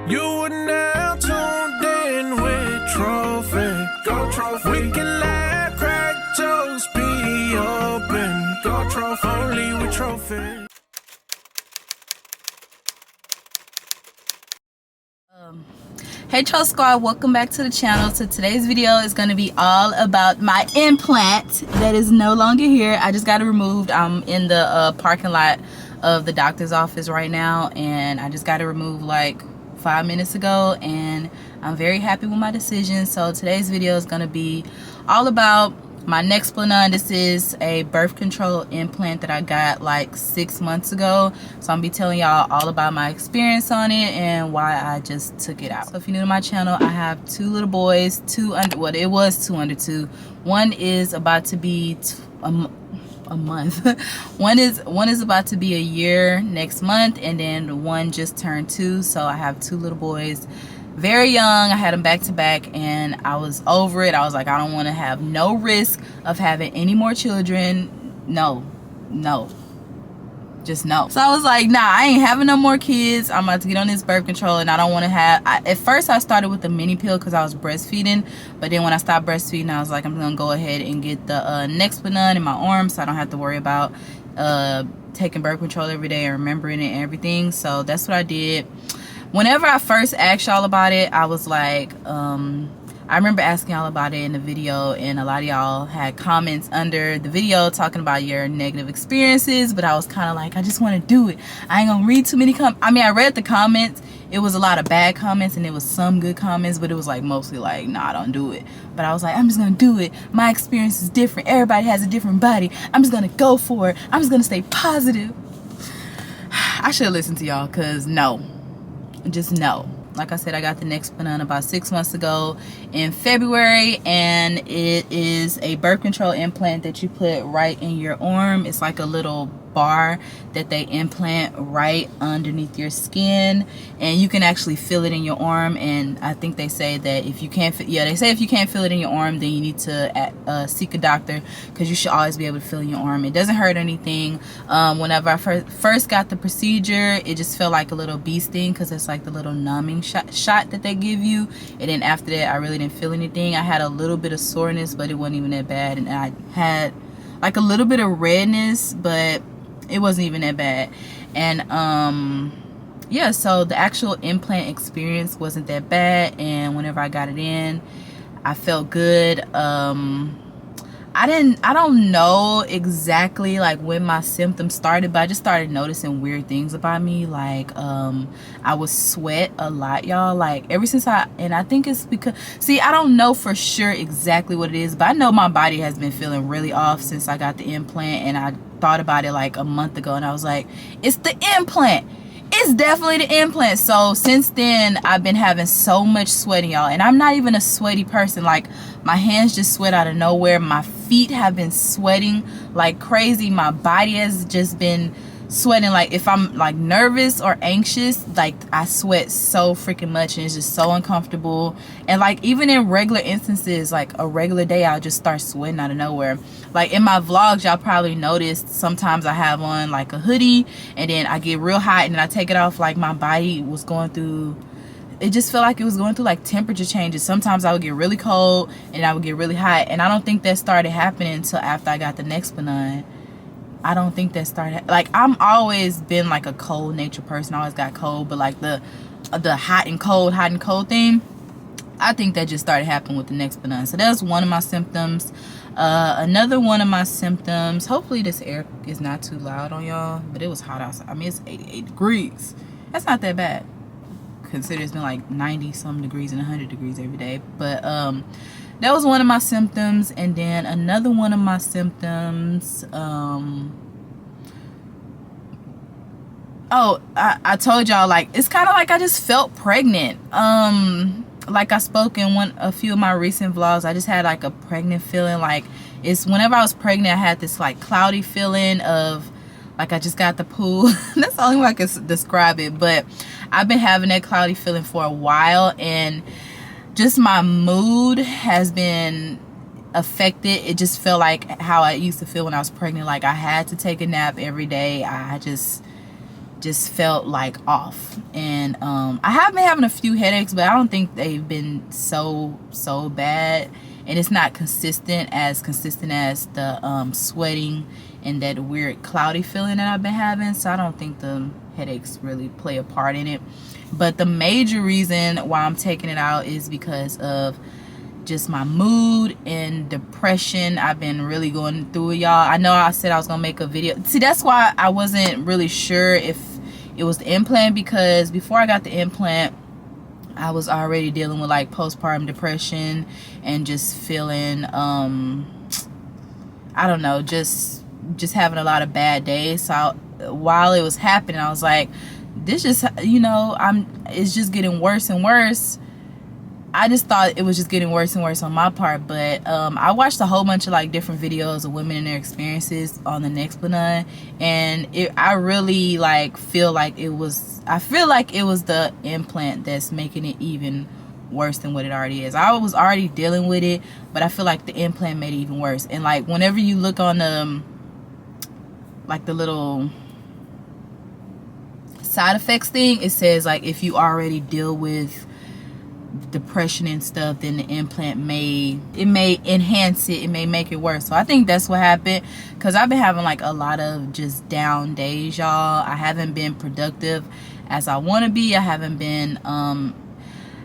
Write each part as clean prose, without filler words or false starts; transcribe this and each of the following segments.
You are now tuned in with Trophie. Go Trophie. We can laugh, crack jokes, be open. Go Trophie. Only with Trophie. Hey Tro Squad, welcome back to the channel. So today's video is going to be all about my implant that is no longer here. I just got it removed. I'm in the parking lot of the doctor's office right now, and I just got it removed like 5 minutes ago, and I'm very happy with my decision. So today's video is going to be all about my Nexplanon. This is a birth control implant that I got like 6 months ago. So I'm gonna be telling y'all all about my experience on it and why I just took it out. So if you're new to my channel, I have two little boys, it was 2 under 2. One is about to be a month. one is about to be a year next month, and then one just turned 2. So I have two little boys, very young. I had them back to back, and I was over it. I was like, I don't want to have no risk of having any more children. No, just no. So I was like, nah, I ain't having no more kids. I'm about to get on this birth control, and I don't want to have. At first I started with the mini pill because I was breastfeeding, but then when I stopped breastfeeding, I was like, I'm gonna go ahead and get the Nexplanon in my arm so I don't have to worry about taking birth control every day and remembering it and everything. So that's what I did. Whenever I first asked y'all about it, I was like, I remember asking y'all about it in the video, and a lot of y'all had comments under the video talking about your negative experiences, but I was kind of like, I just want to do it. I ain't gonna read too many I read the comments. It was a lot of bad comments, and it was some good comments, but it was like mostly like, nah, don't do it. But I was like, I'm just gonna do it. My experience is different. Everybody has a different body. I'm just gonna go for it. I'm just gonna stay positive. I should have listened to y'all, because no. Just no. Like I said, I got the Nexplanon about 6 months ago in February, and it is a birth control implant that you put right in your arm. It's like a little bar that they implant right underneath your skin, and you can actually feel it in your arm. And I think they say that if you can't if you can't feel it in your arm, then you need to seek a doctor, because you should always be able to feel in your arm. It doesn't hurt anything. Whenever I first got the procedure, it just felt like a little bee sting, because it's like the little numbing shot that they give you, and then after that I really didn't feel anything. I had a little bit of soreness, but it wasn't even that bad, and I had like a little bit of redness, but it wasn't even that bad. And yeah, so the actual implant experience wasn't that bad, and whenever I got it in, I felt good. I don't know exactly like when my symptoms started, but I just started noticing weird things about me. Like I would sweat a lot, y'all, like ever since and I think it's because, see, I don't know for sure exactly what it is, but I know my body has been feeling really off since I got the implant, and I thought about it like a month ago, and I was like, it's the implant. It's definitely the implant. So since then, I've been having so much sweating, y'all, and I'm not even a sweaty person. Like, my hands just sweat out of nowhere. My feet have been sweating like crazy. My body has just been sweating. Like, if I'm like nervous or anxious, like I sweat so freaking much, and it's just so uncomfortable. And like even in regular instances, like a regular day, I'll just start sweating out of nowhere. Like in my vlogs, y'all probably noticed sometimes I have on like a hoodie, and then I get real hot and then I take it off. Like my body was going through, it just felt like it was going through like temperature changes. Sometimes I would get really cold and I would get really hot, and I don't think that started happening until after I got the Nexplanon. I don't think that started, like, I'm always been like a cold nature person. I always got cold, but like the hot and cold thing, I think that just started happening with the Nexplanon. So that's one of my symptoms. Another one of my symptoms, hopefully this air is not too loud on y'all, but it was hot outside. I mean, it's 88 degrees. That's not that bad. Consider it's been like 90 some degrees and 100 degrees every day. But that was one of my symptoms. And then another one of my symptoms, I told y'all, like, it's kind of like I just felt pregnant. Like I spoke in a few of my recent vlogs, I just had like a pregnant feeling. Like, it's whenever I was pregnant, I had this like cloudy feeling of like I just got the pool. That's the only way I can describe it. But I've been having that cloudy feeling for a while, and just my mood has been affected. It just felt like how I used to feel when I was pregnant. Like I had to take a nap every day. just felt like off. And I have been having a few headaches, but I don't think they've been so bad, and it's not consistent as the sweating and that weird cloudy feeling that I've been having. So I don't think the headaches really play a part in it. But the major reason why I'm taking it out is because of just my mood and depression. I've been really going through it, y'all. I know I said I was gonna make a video. See, that's why I wasn't really sure if it was the implant, because before I got the implant, I was already dealing with like postpartum depression and just feeling I don't know, just having a lot of bad days. So while it was happening, I was like, this just, you know, it's just getting worse and worse. I just thought it was just getting worse and worse on my part. But I watched a whole bunch of like different videos of women and their experiences on the Nexplanon, and I really like feel like it was the implant that's making it even worse than what it already is. I was already dealing with it, but I feel like the implant made it even worse. And like whenever you look on like the little side effects thing, it says like if you already deal with depression and stuff, then the implant may enhance it, it may make it worse. So I think that's what happened, because I've been having like a lot of just down days, y'all. I haven't been productive as I want to be. I haven't been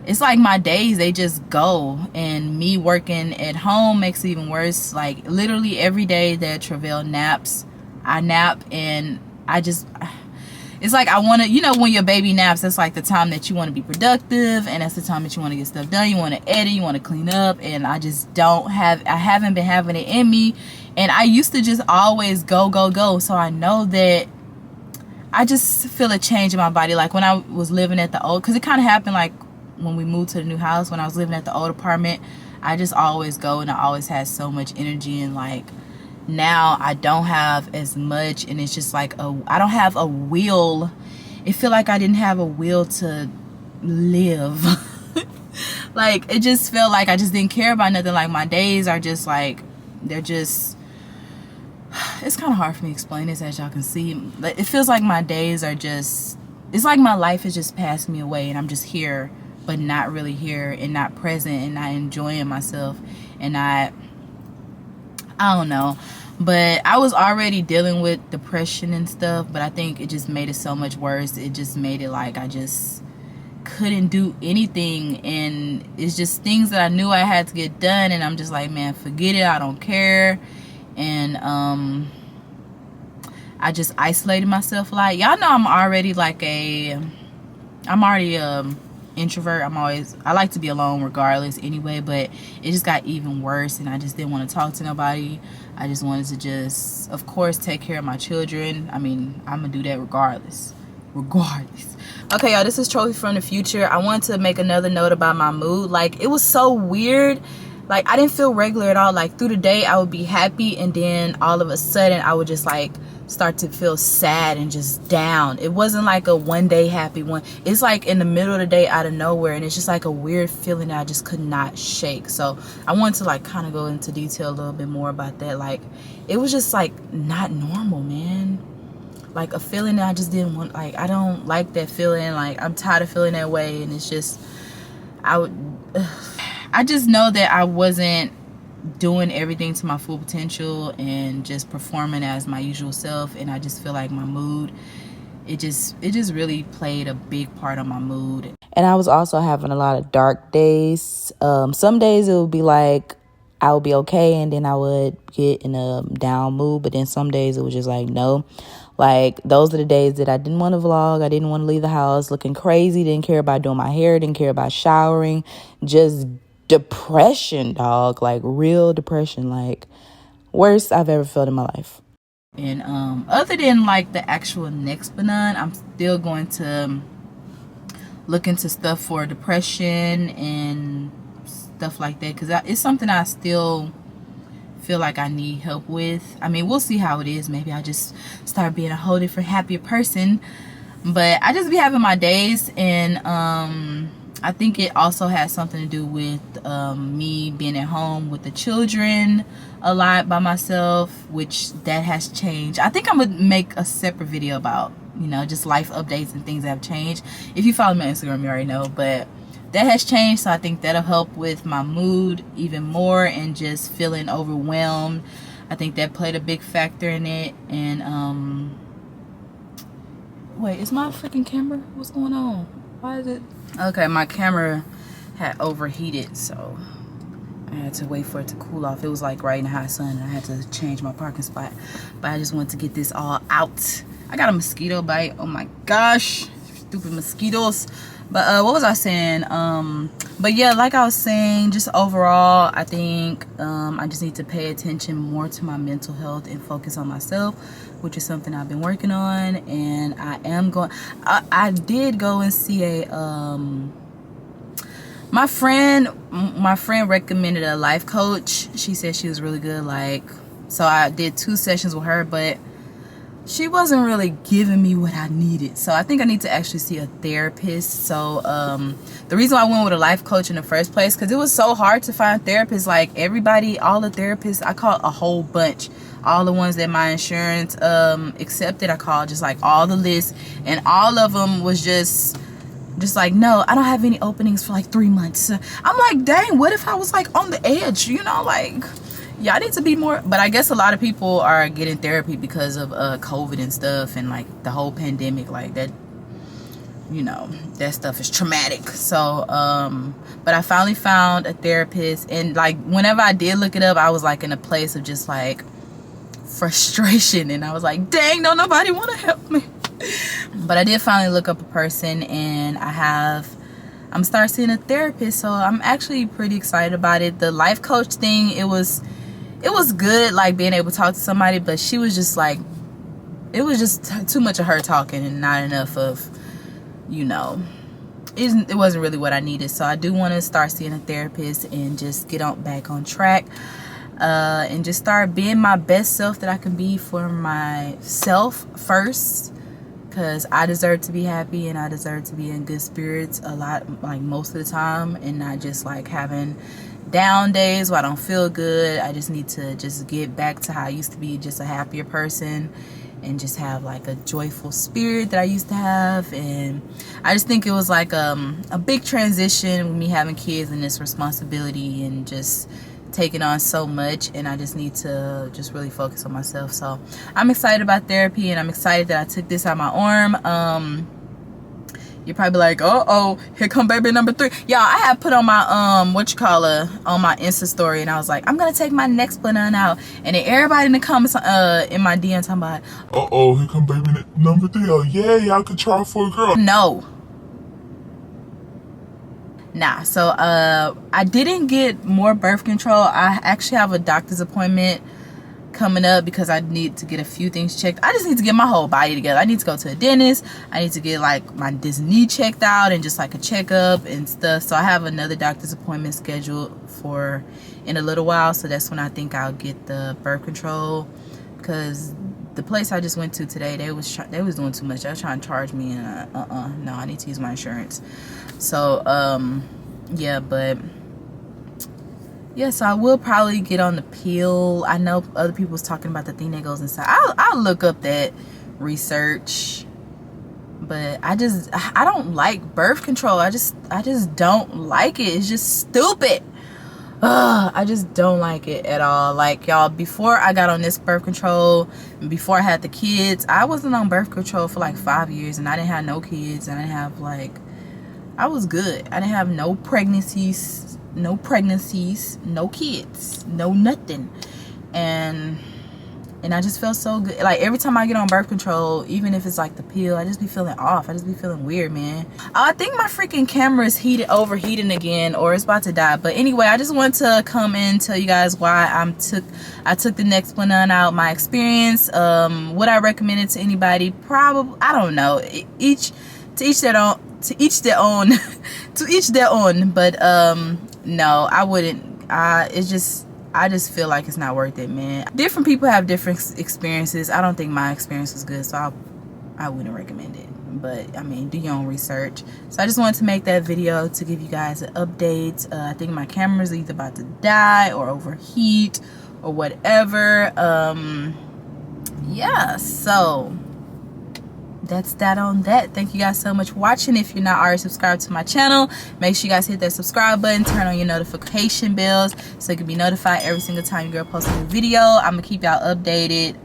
it's like my days, they just go, and me working at home makes it even worse. Like literally every day that Travell naps, I nap, and it's like I want to, you know, when your baby naps, that's like the time that you want to be productive, and that's the time that you want to get stuff done. You want to edit, you want to clean up, and I haven't been having it in me. And I used to just always go. So I know that I just feel a change in my body. Like when I was living at the old, because it kind of happened like when we moved to the new house, when I was living at the old apartment, I just always go, and I always had so much energy. And like now I don't have as much, and it's just like I don't have a will. It feel like I didn't have a will to live. Like it just felt like I just didn't care about nothing. Like my days are just like, they're just, it's kind of hard for me to explain this, as y'all can see. But it feels like my days are just, it's like my life is just passing me away, and I'm just here but not really here, and not present, and not enjoying myself, and I don't know. But I was already dealing with depression and stuff, but I think it just made it so much worse. It just made it like I just couldn't do anything, and it's just things that I knew I had to get done, and I'm just like, man, forget it, I don't care. And I just isolated myself a lot. Y'all know I'm already introvert. I like to be alone regardless anyway, but it just got even worse, and I just didn't want to talk to nobody. I just wanted to just, of course, take care of my children. I mean, I'm gonna do that regardless. Okay, y'all, this is Trophie from the future. I wanted to make another note about my mood. Like, it was so weird. Like, I didn't feel regular at all. Like, through the day I would be happy, and then all of a sudden I would just like start to feel sad and just down. It wasn't like a one day happy one. It's like in the middle of the day out of nowhere, and it's just like a weird feeling that I just could not shake. So I wanted to like kind of go into detail a little bit more about that. Like it was just like not normal, man. Like a feeling that I just didn't want. Like I don't like that feeling. Like I'm tired of feeling that way, and it's just I just know that I wasn't doing everything to my full potential and just performing as my usual self. And I just feel like my mood, it just really played a big part on my mood. And I was also having a lot of dark days. Some days it would be like I would be okay, and then I would get in a down mood. But then some days it was just like, no. Like those are the days that I didn't want to vlog. I didn't want to leave the house looking crazy. Didn't care about doing my hair. Didn't care about showering. Just depression, dog. Like real depression. Like worst I've ever felt in my life. And other than like the actual Nexplanon, I'm still going to look into stuff for depression and stuff like that, because it's something I still feel like I need help with. I mean, we'll see how it is. Maybe I just start being a whole different happier person. But I just be having my days, and I think it also has something to do with me being at home with the children a lot by myself, which that has changed. I think I'm gonna make a separate video about you know, just life updates and things that have changed. If you follow me on Instagram, you already know, but that has changed. So I think that'll help with my mood even more and just feeling overwhelmed. I think that played a big factor in it. And wait, is my freaking camera, what's going on? Why is it okay? My camera had overheated, so I had to wait for it to cool off. It was like right in the hot sun, and I had to change my parking spot. But I just wanted to get this all out. I got a mosquito bite. Oh my gosh, stupid mosquitoes. But what was I saying? But yeah, like I was saying, just overall, I think I just need to pay attention more to my mental health and focus on myself, which is something I've been working on. And I am going, I did go and see a my friend recommended a life coach. She said she was really good. Like, so I did 2 sessions with her, but she wasn't really giving me what I needed. So I think I need to actually see a therapist. So the reason why I went with a life coach in the first place, because it was so hard to find therapists. Like everybody, all the therapists, I called a whole bunch. All the ones that my insurance accepted, I called just like all the lists, and all of them was just like, no, I don't have any openings for like 3 months. I'm like, dang, what if I was like on the edge, you know, like, yeah, I need to be more. But I guess a lot of people are getting therapy because of COVID and stuff, and like the whole pandemic, like that, you know, that stuff is traumatic. So but I finally found a therapist, and like whenever I did look it up, I was like in a place of just like frustration, and I was like, dang, don't nobody want to help me. But I did finally look up a person, and I'm starting seeing a therapist, so I'm actually pretty excited about it. The life coach thing, it was good, like being able to talk to somebody, but she was just like, it was just too much of her talking and not enough of, you know, it wasn't really what I needed. So I do want to start seeing a therapist and just get back on track, and just start being my best self that I can be for myself first. Because I deserve to be happy, and I deserve to be in good spirits a lot, like most of the time, and not just like having down days where I don't feel good. I just need to just get back to how I used to be, just a happier person, and just have like a joyful spirit that I used to have. And I just think it was like a big transition with me having kids and this responsibility and just taking on so much, and I just need to just really focus on myself. So I'm excited about therapy, and I'm excited that I took this out my arm. You're probably like, oh, here come baby number 3. Y'all, I had put on my on my Insta story, and I was like, I'm gonna take my Nexplanon out, and then everybody in the comments in my DM talking about, Uh-oh, here come baby number 3. Oh yeah, y'all could try for a girl. no. Nah, so I didn't get more birth control. I actually have a doctor's appointment coming up because I need to get a few things checked. I just need to get my whole body together. I need to go to a dentist. I need to get like this knee checked out and just like a checkup and stuff. So I have another doctor's appointment scheduled for in a little while. So that's when I think I'll get the birth control, because the place I just went to today, they was doing too much. They were trying to charge me, and no, I need to use my insurance. So yeah, but yeah, so I will probably get on the pill. I know other people was talking about the thing that goes inside. I'll look up that research, but I don't like birth control. I just don't like it. It's just stupid. I just don't like it at all. Like, y'all, before I got on this birth control, and before I had the kids, I wasn't on birth control for like 5 years, and I didn't have no kids. I didn't have like, I was good. I didn't have no pregnancies, no kids, no nothing. And I just felt so good. Like, every time I get on birth control, even if it's like the pill, I just be feeling off. I just be feeling weird, man. I think my freaking camera is overheating again, or it's about to die. But anyway, I just want to come in and tell you guys why I took the Nexplanon out, my experience, what I recommend it to anybody. Probably, I don't know. To each their own. But no, I wouldn't. I just feel like it's not worth it, man. Different people have different experiences. I don't think my experience was good, so I wouldn't recommend it. But I mean, do your own research. So I just wanted to make that video to give you guys an update. I think my camera's either about to die or overheat or whatever. Yeah, so that's that on that. Thank you guys so much for watching. If you're not already subscribed to my channel, make sure you guys hit that subscribe button, turn on your notification bells so you can be notified every single time your girl posts a new video. I'm gonna keep y'all updated.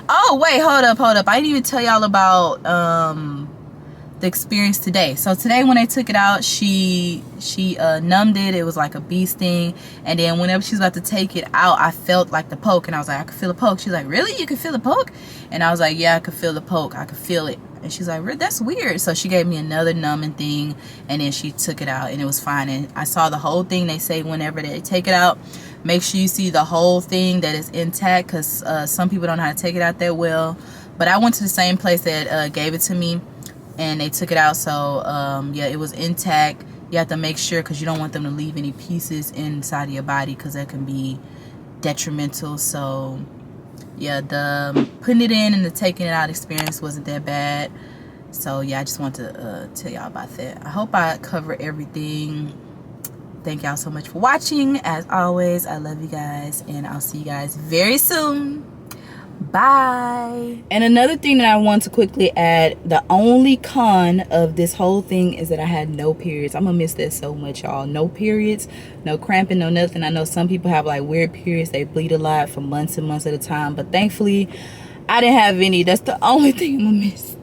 Oh wait, hold up, I didn't even tell y'all about the experience today. So today when they took it out, she numbed it. It was like a bee sting, and then whenever she was about to take it out, I felt like the poke, and I was like, I could feel a poke. She's like, really? You can feel the poke? And I was like, yeah, I could feel the poke. I could feel it. And she's like, that's weird. So she gave me another numbing thing, and then she took it out, and it was fine. And I saw the whole thing. They say whenever they take it out, make sure you see the whole thing that is intact, because some people don't know how to take it out that well. But I went to the same place that gave it to me, and they took it out. So yeah, it was intact. You have to make sure, because you don't want them to leave any pieces inside of your body, because that can be detrimental. So yeah, the putting it in and the taking it out experience wasn't that bad. So yeah, I just want to tell y'all about that. I hope I cover everything. Thank y'all so much for watching. As always, I love you guys, and I'll see you guys very soon. Bye. And another thing that I want to quickly add, the only con of this whole thing is that I had no periods. I'm gonna miss that so much, y'all. No periods, no cramping, no nothing. I know some people have like weird periods, they bleed a lot for months and months at a time, but thankfully I didn't have any. That's the only thing I'm gonna miss.